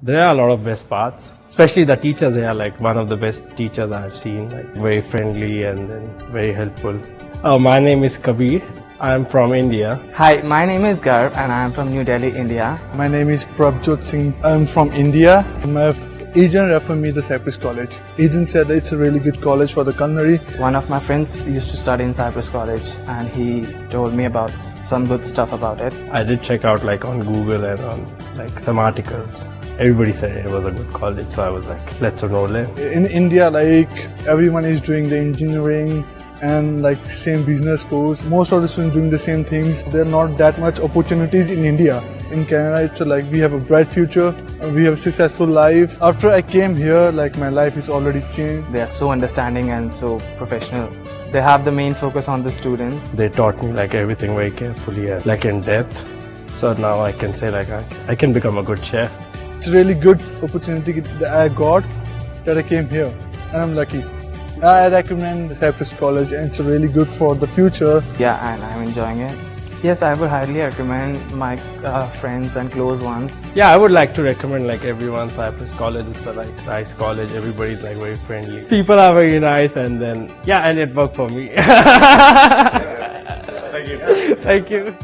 There are a lot of best parts, especially the teachers. They are like one of the best teachers I've seen, like very friendly and then very helpful. My name is Kabir. I'm from India. Hi, my name is Garb and I'm from New Delhi, India. My name is Prabjot Singh. I'm from India. My agent referred me to Cypress College. Agent said it's a really good college for the culinary. One of my friends used to study in Cypress College and he told me about some good stuff about it. I did check out like on Google and on like some articles. Everybody said it was a good college, so I was like, let's enroll in. In India, like everyone is doing the engineering and like same business course. Most of the students doing the same things. There are not that much opportunities in India. In Canada, it's like we have a bright future, we have a successful life. After I came here, like my life is already changed. They are so understanding and so professional. They have the main focus on the students. They taught me like everything very carefully and like in depth. So now I can say like I can become a good chef. It's a really good opportunity that I got that I came here, and I'm lucky. I recommend Cypress College and it's really good for the future. Yeah, and I'm enjoying it. Yes, I would highly recommend my friends and close ones. Yeah, I would like to recommend like everyone Cypress College. It's a like nice college. Everybody's like very friendly. People are very nice, and then yeah, and it worked for me. Thank you. Thank you.